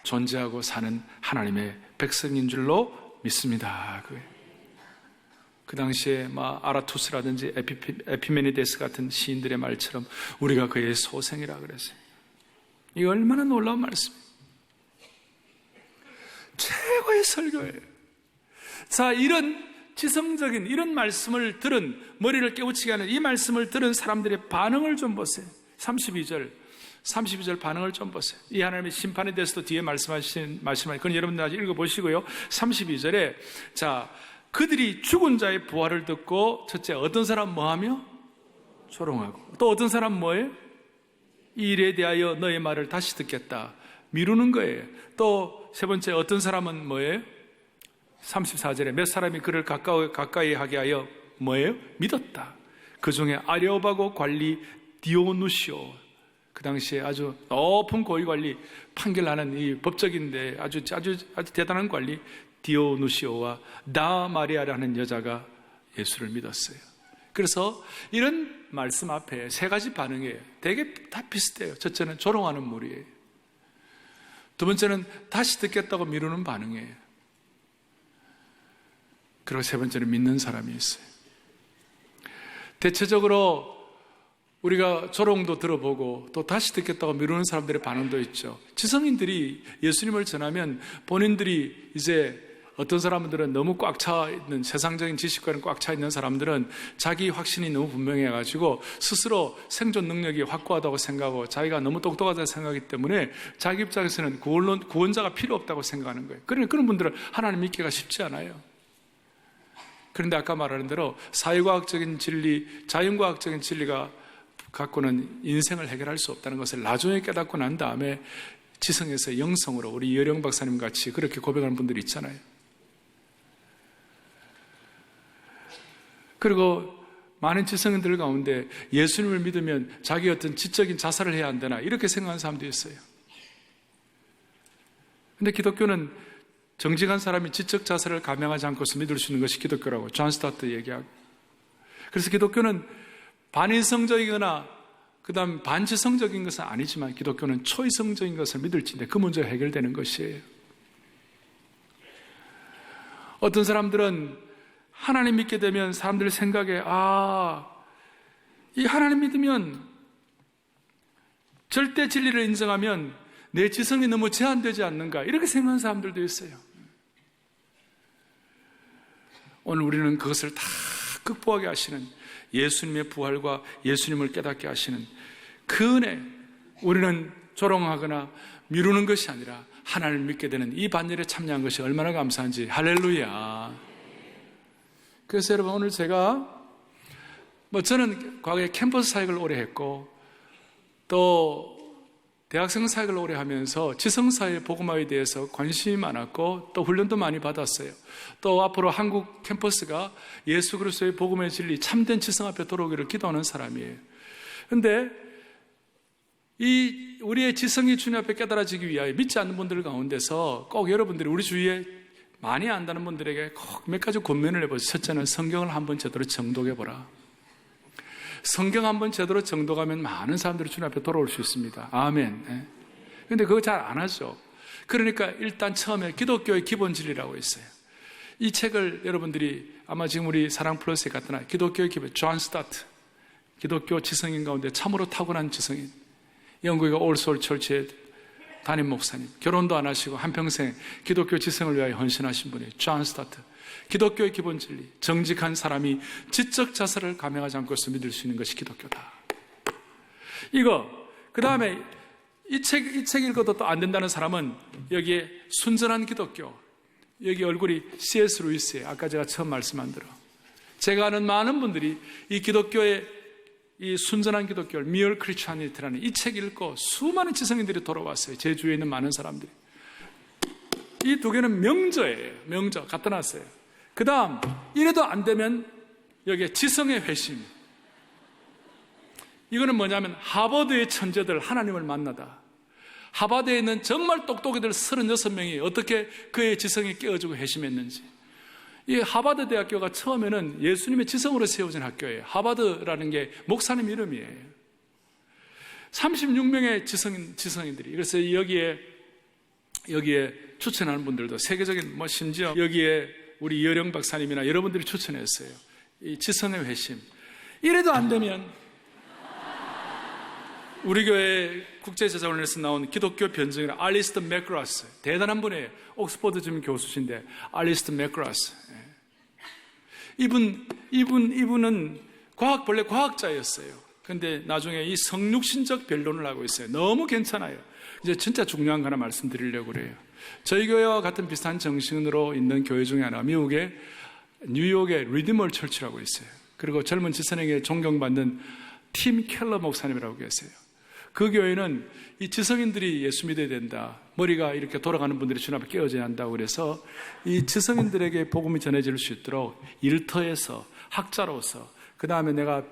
존재하고 사는 하나님의 백성인 줄로 믿습니다. 그 당시에 아라투스라든지 에피메니데스 같은 시인들의 말처럼 우리가 그의 소생이라 그랬어요. 이거 얼마나 놀라운 말씀이에요. 최고의 설교예요. 자, 이런 지성적인 이런 말씀을 들은, 머리를 깨우치게 하는 이 말씀을 들은 사람들의 반응을 좀 보세요. 32절 반응을 좀 보세요. 이 하나님의 심판에 대해서도 뒤에 말씀하신 그건 여러분들 아직 읽어보시고요. 32절에 자, 그들이 죽은 자의 부활을 듣고 첫째, 어떤 사람 뭐하며? 조롱하고. 또 어떤 사람 뭐예요? 이 일에 대하여 너의 말을 다시 듣겠다. 미루는 거예요. 또 세 번째, 어떤 사람은 뭐예요? 34절에 몇 사람이 그를 가까이 하게 하여 뭐예요? 믿었다. 그 중에 아레오바고 관리 디오누시오, 그 당시에 아주 높은 고위 관리, 판결하는 이 법적인데 아주 대단한 관리 디오누시오와 다마리아라는 여자가 예수를 믿었어요. 그래서 이런 말씀 앞에 세 가지 반응이에요. 되게 다 비슷해요. 첫째는 조롱하는 무리예요. 두 번째는 다시 듣겠다고 미루는 반응이에요. 그리고 세 번째는 믿는 사람이 있어요. 대체적으로 우리가 조롱도 들어보고 또 다시 듣겠다고 미루는 사람들의 반응도 있죠. 지성인들이 예수님을 전하면 본인들이 이제 어떤 사람들은 너무 꽉 차 있는, 세상적인 지식과는 꽉 차 있는 사람들은 자기 확신이 너무 분명해가지고 스스로 생존 능력이 확고하다고 생각하고 자기가 너무 똑똑하다고 생각하기 때문에 자기 입장에서는 구원자가 필요 없다고 생각하는 거예요. 그러니 그런 분들은 하나님 믿기가 쉽지 않아요. 그런데 아까 말하는 대로 사회과학적인 진리, 자연과학적인 진리가 갖고는 인생을 해결할 수 없다는 것을 나중에 깨닫고 난 다음에 지성에서 영성으로, 우리 이어령 박사님 같이 그렇게 고백하는 분들이 있잖아요. 그리고 많은 지성인들 가운데 예수님을 믿으면 자기 어떤 지적인 자살을 해야 한다나 이렇게 생각하는 사람도 있어요. 근데 기독교는 정직한 사람이 지적 자세를 감행하지 않고서 믿을 수 있는 것이 기독교라고 존 스타트 얘기하고, 그래서 기독교는 반이성적이거나 그다음 반지성적인 것은 아니지만 기독교는 초이성적인 것을 믿을지인데 그 문제가 해결되는 것이에요. 어떤 사람들은 하나님 믿게 되면 사람들 생각에 이 하나님 믿으면 절대 진리를 인정하면 내 지성이 너무 제한되지 않는가 이렇게 생각하는 사람들도 있어요. 오늘 우리는 그것을 다 극복하게 하시는 예수님의 부활과 예수님을 깨닫게 하시는 그 은혜, 우리는 조롱하거나 미루는 것이 아니라 하나님을 믿게 되는 이 반열에 참여한 것이 얼마나 감사한지. 할렐루야. 그래서 여러분, 오늘 제가 저는 과거에 캠퍼스 사역을 오래 했고 또 대학생 사역을 오래 하면서 지성사회 복음화에 대해서 관심이 많았고 또 훈련도 많이 받았어요. 또 앞으로 한국 캠퍼스가 예수 그리스도의 복음의 진리 참된 지성 앞에 돌아오기를 기도하는 사람이에요. 그런데 이 우리의 지성이 주님 앞에 깨달아지기 위하여 믿지 않는 분들 가운데서 꼭 여러분들이 우리 주위에 많이 안다는 분들에게 꼭 몇 가지 권면을 해보세요. 첫째는 성경을 한번 제대로 정독해보라. 성경 한번 제대로 정독하면 많은 사람들이 주님 앞에 돌아올 수 있습니다. 아멘. 그런데 그거 잘 안 하죠. 그러니까 일단 처음에 기독교의 기본 진리라고 있어요. 이 책을 여러분들이 아마 지금 우리 사랑 플러스에 갖다 놔. 기독교의 기본, 존 스타트. 기독교 지성인 가운데 참으로 타고난 지성인. 영국의 올소울 철치의 담임 목사님. 결혼도 안 하시고 한평생 기독교 지성을 위하여 헌신하신 분이에요. 존 스타트. 기독교의 기본 진리, 정직한 사람이 지적 자세를 감행하지 않고서 믿을 수 있는 것이 기독교다. 이거, 그 다음에 이 책 읽어도 또 안 된다는 사람은 여기에 순전한 기독교, 여기 얼굴이 C.S. 루이스예요. 아까 제가 처음 말씀한 대로. 제가 아는 많은 분들이 이 기독교의 이 순전한 기독교를 Mere Christianity라는 이 책 읽고 수많은 지성인들이 돌아왔어요. 제 주위에 있는 많은 사람들이. 이 두 개는 명저예요. 명저. 갖다 놨어요. 그 다음, 이래도 안 되면 여기에 지성의 회심. 이거는 뭐냐면 하버드의 천재들 하나님을 만나다. 하버드에 있는 정말 똑똑이들 36명이 어떻게 그의 지성이 깨어지고 회심했는지. 이 하버드 대학교가 처음에는 예수님의 지성으로 세워진 학교예요. 하버드라는 게 목사님 이름이에요. 36명의 지성인들이. 그래서 여기에 추천하는 분들도 세계적인 심지어 여기에 우리 이어령 박사님이나 여러분들이 추천했어요. 이 지성의 회심. 이래도 안 되면 우리 교회 국제재자원에서 나온 기독교 변증이나 알리스트 맥그라스, 대단한 분이에요. 옥스퍼드 지금 교수신데 알리스트 맥그라스. 이분은 원래 과학자였어요. 근데 나중에 이 성육신적 변론을 하고 있어요. 너무 괜찮아요. 이제 진짜 중요한 거 하나 말씀드리려고 그래요. 저희 교회와 같은 비슷한 정신으로 있는 교회 중에 하나, 미국의 뉴욕의 리디멀 철치라고 있어요. 그리고 젊은 지성에게 존경받는 팀 켈러 목사님이라고 계세요. 그 교회는 이 지성인들이 예수 믿어야 된다. 머리가 이렇게 돌아가는 분들이 주님 앞에 깨어져야 한다고 그래서 이 지성인들에게 복음이 전해질 수 있도록 일터에서 학자로서 그 다음에 내가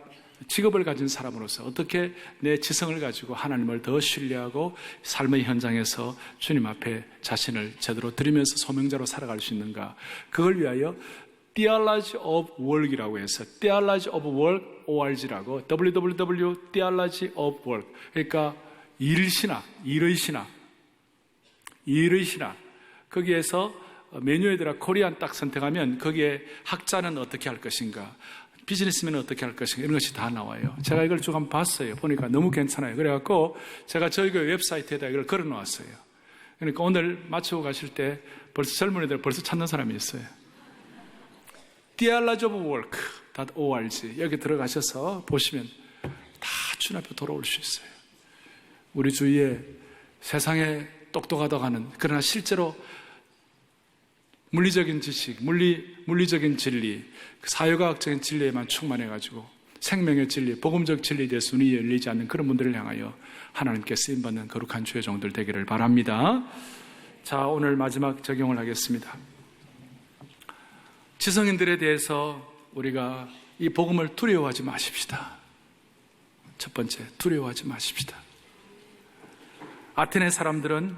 직업을 가진 사람으로서 어떻게 내 지성을 가지고 하나님을 더 신뢰하고 삶의 현장에서 주님 앞에 자신을 제대로 드리면서 소명자로 살아갈 수 있는가. 그걸 위하여 Theology of Work이라고 해서 Theology of Work ORG라고 www Theology of Work 그러니까 일의 신학 거기에서 메뉴에 들어 코리안 딱 선택하면 거기에 학자는 어떻게 할 것인가 비즈니스맨은 어떻게 할 것인가 이런 것이 다 나와요. 제가 이걸 쭉 한번 봤어요. 보니까 너무 괜찮아요. 그래갖고 제가 저희 교회 웹사이트에다 이걸 걸어 놓았어요. 그러니까 오늘 마치고 가실 때 벌써 젊은 애들 벌써 찾는 사람이 있어요. theologyofwork.org 여기 들어가셔서 보시면 다 주님 앞에 돌아올 수 있어요. 우리 주위에 세상에 똑똑하다고 하는 그러나 실제로 물리적인 지식, 물리적인 진리, 사회과학적인 진리에만 충만해가지고 생명의 진리, 복음적 진리에 대해서 눈이 열리지 않는 그런 분들을 향하여 하나님께 쓰임받는 거룩한 주의 종들 되기를 바랍니다. 자, 오늘 마지막 적용을 하겠습니다. 지성인들에 대해서 우리가 이 복음을 두려워하지 마십시다. 첫 번째, 두려워하지 마십시다. 아테네 사람들은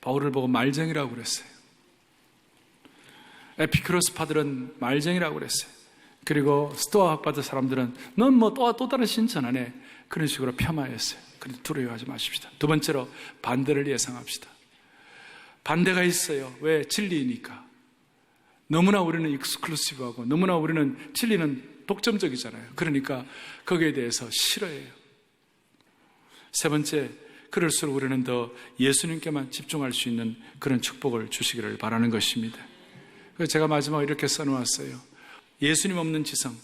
바울을 보고 말쟁이라고 그랬어요. 에피크로스파들은 말쟁이라고 그랬어요. 그리고 스토아 학파들 사람들은 넌 뭐 또 다른 신천하네, 그런 식으로 폄하했어요. 그런데 두려워하지 마십시다. 두 번째로 반대를 예상합시다. 반대가 있어요. 왜? 진리이니까. 너무나 우리는 익스클루시브하고 너무나 우리는 진리는 독점적이잖아요. 그러니까 거기에 대해서 싫어해요. 세 번째, 그럴수록 우리는 더 예수님께만 집중할 수 있는 그런 축복을 주시기를 바라는 것입니다. 그래서 제가 마지막으로 이렇게 써놓았어요. 예수님 없는 지성.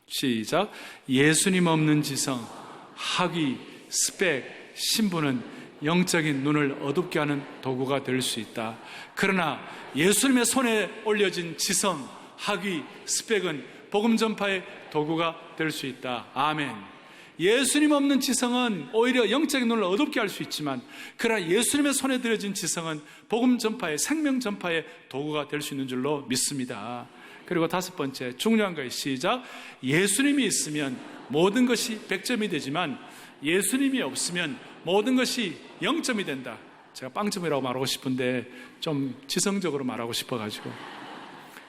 시작. 예수님 없는 지성, 학위, 스펙, 신분은 영적인 눈을 어둡게 하는 도구가 될 수 있다. 그러나 예수님의 손에 올려진 지성, 학위, 스펙은 복음 전파의 도구가 될 수 있다. 아멘. 예수님 없는 지성은 오히려 영적인 눈을 어둡게 할 수 있지만, 그러나 예수님의 손에 들여진 지성은 복음 전파의, 생명 전파의 도구가 될 수 있는 줄로 믿습니다. 그리고 다섯 번째, 중요한 거예요. 시작. 예수님이 있으면 모든 것이 100점이 되지만 예수님이 없으면 모든 것이 0점이 된다. 제가 빵점이라고 말하고 싶은데 좀 지성적으로 말하고 싶어가지고.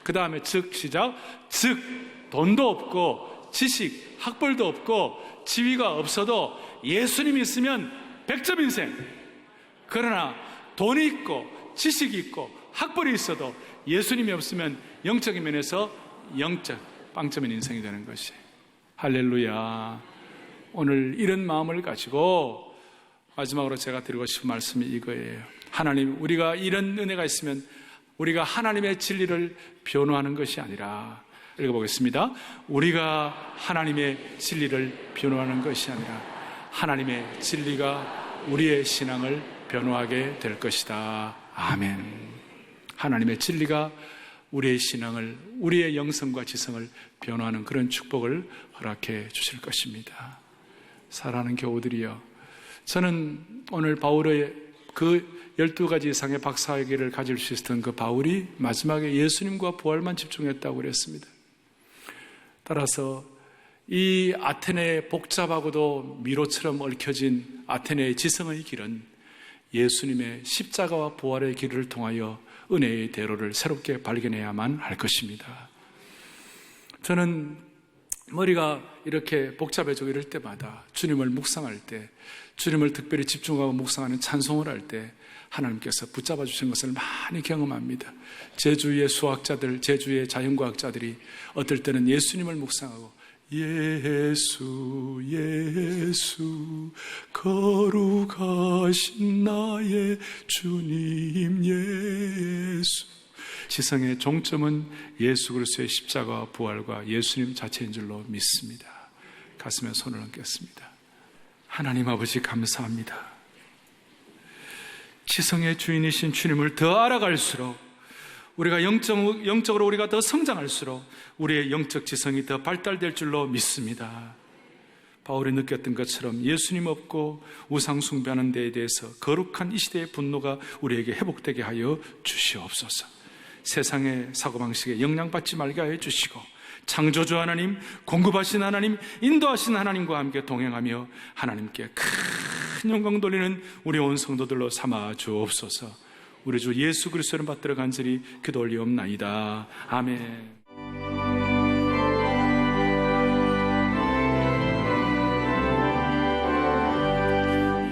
그 다음에 시작. 즉 돈도 없고 지식, 학벌도 없고 지위가 없어도 예수님이 있으면 100점 인생. 그러나 돈이 있고 지식이 있고 학벌이 있어도 예수님이 없으면 영적인 면에서 0점, 빵점인 인생이 되는 것이. 할렐루야. 오늘 이런 마음을 가지고 마지막으로 제가 드리고 싶은 말씀이 이거예요. 하나님, 우리가 이런 은혜가 있으면 우리가 하나님의 진리를 변호하는 것이 아니라, 읽어보겠습니다. 우리가 하나님의 진리를 변호하는 것이 아니라 하나님의 진리가 우리의 신앙을 변호하게 될 것이다. 아멘. 하나님의 진리가 우리의 신앙을, 우리의 영성과 지성을 변호하는 그런 축복을 허락해 주실 것입니다. 사랑하는 교우들이여, 저는 오늘 바울의 그 12가지 이상의 박사학위를 가질 수 있었던 그 바울이 마지막에 예수님과 부활만 집중했다고 그랬습니다. 따라서 이 아테네의 복잡하고도 미로처럼 얽혀진 아테네의 지성의 길은 예수님의 십자가와 부활의 길을 통하여 은혜의 대로를 새롭게 발견해야만 할 것입니다. 저는 머리가 이렇게 복잡해지고 이럴 때마다 주님을 묵상할 때, 주님을 특별히 집중하고 묵상하는 찬송을 할 때 하나님께서 붙잡아 주신 것을 많이 경험합니다. 제 주위의 수학자들, 제 주위의 자연과학자들이 어떨 때는 예수님을 묵상하고 예수 예수 거룩하신 나의 주님 예수. 지성의 종점은 예수 그리스도의 십자가와 부활과 예수님 자체인 줄로 믿습니다. 가슴에 손을 얹겠습니다. 하나님 아버지, 감사합니다. 지성의 주인이신 주님을 더 알아갈수록, 우리가 영적으로 우리가 더 성장할수록 우리의 영적 지성이 더 발달될 줄로 믿습니다. 바울이 느꼈던 것처럼 예수님 없고 우상 숭배하는 데에 대해서 거룩한 이 시대의 분노가 우리에게 회복되게 하여 주시옵소서. 세상의 사고방식에 영향받지 말게 하여 주시고, 창조주 하나님, 공급하신 하나님, 인도하신 하나님과 함께 동행하며 하나님께 큰 영광 돌리는 우리 온 성도들로 삼아 주옵소서. 우리 주 예수 그리스도를 받들어 간절히 기도 올리옵나이다. 아멘.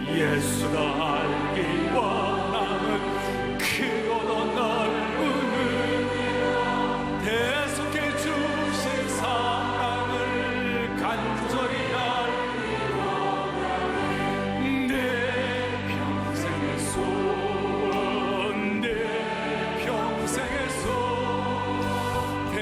예수가 알기 원하는 크고도 넓은 은혜와 대속해 주신 사랑을 간절히 알고 내 평생의 소원, 내 평생의 소원,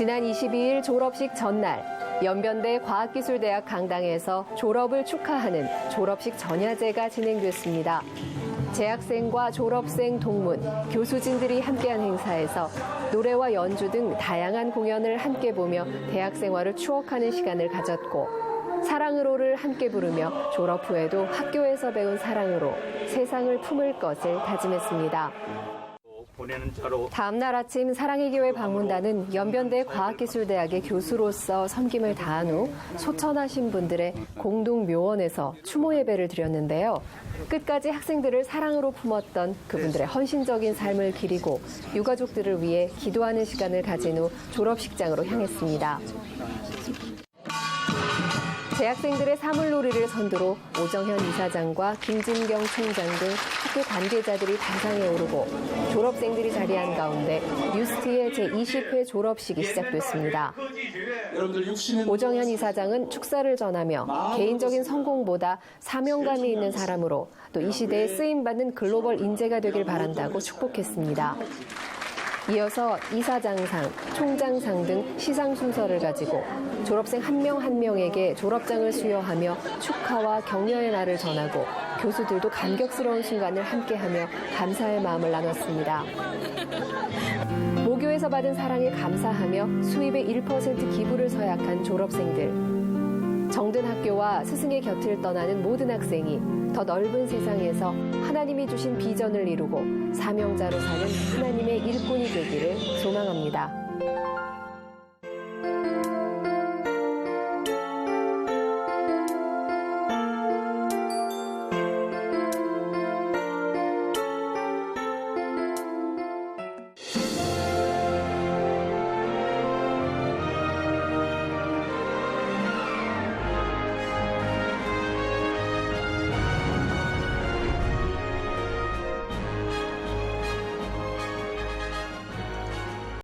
지난 22일 졸업식 전날 연변대 과학기술대학 강당에서 졸업을 축하하는 졸업식 전야제가 진행됐습니다. 재학생과 졸업생, 동문, 교수진들이 함께한 행사에서 노래와 연주 등 다양한 공연을 함께 보며 대학 생활을 추억하는 시간을 가졌고 사랑으로를 함께 부르며 졸업 후에도 학교에서 배운 사랑으로 세상을 품을 것을 다짐했습니다. 다음 날 아침 사랑의 교회 방문단은 연변대 과학기술대학의 교수로서 섬김을 다한 후 소천하신 분들의 공동 묘원에서 추모 예배를 드렸는데요. 끝까지 학생들을 사랑으로 품었던 그분들의 헌신적인 삶을 기리고 유가족들을 위해 기도하는 시간을 가진 후 졸업식장으로 향했습니다. 재학생들의 사물놀이를 선두로 오정현 이사장과 김진경 총장 등 학교 관계자들이 단상에 오르고 졸업생들이 자리한 가운데 뉴스트의 제20회 졸업식이 시작됐습니다. 오정현 이사장은 축사를 전하며 개인적인 성공보다 사명감이 있는 사람으로 또 이 시대에 쓰임받는 글로벌 인재가 되길 바란다고 축복했습니다. 이어서 이사장상, 총장상 등 시상 순서를 가지고 졸업생 한 명 한 명에게 졸업장을 수여하며 축하와 격려의 날을 전하고 교수들도 감격스러운 순간을 함께하며 감사의 마음을 나눴습니다. 모교에서 받은 사랑에 감사하며 수입의 1% 기부를 서약한 졸업생들. 정든 학교와 스승의 곁을 떠나는 모든 학생이 더 넓은 세상에서 하나님이 주신 비전을 이루고 사명자로 사는 하나님의 일꾼이 되기를 소망합니다.